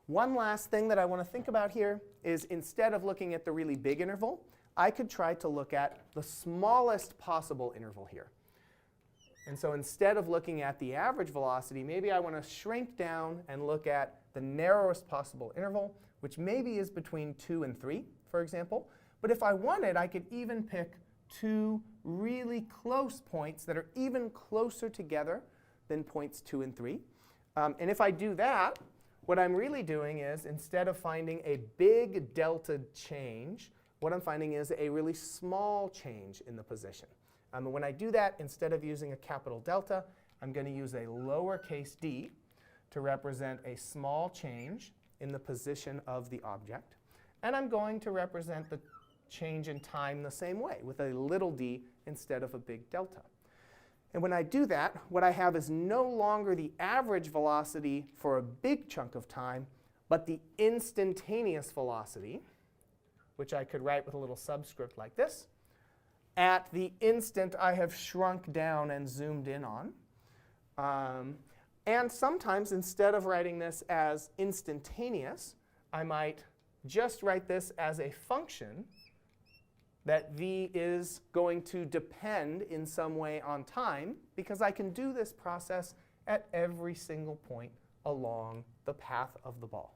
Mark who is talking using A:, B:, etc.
A: One last thing that I want to think about here is instead of looking at the really big interval, I could try to look at the smallest possible interval here. And so instead of looking at the average velocity, maybe I want to shrink down and look at the narrowest possible interval, which maybe is between 2 and 3, for example. But if I wanted, I could even pick two really close points that are even closer together than points 2 and 3. And if I do that, what I'm really doing is, instead of finding a big delta change, what I'm finding is a really small change in the position. And when I do that, instead of using a capital delta, I'm going to use a lowercase d to represent a small change in the position of the object. And I'm going to represent the change in time the same way, with a little d instead of a big delta. And when I do that, what I have is no longer the average velocity for a big chunk of time, but the instantaneous velocity, which I could write with a little subscript like this, at the instant I have shrunk down and zoomed in on. And sometimes, instead of writing this as instantaneous, I might just write this as a function that v is going to depend in some way on time, because I can do this process at every single point along the path of the ball.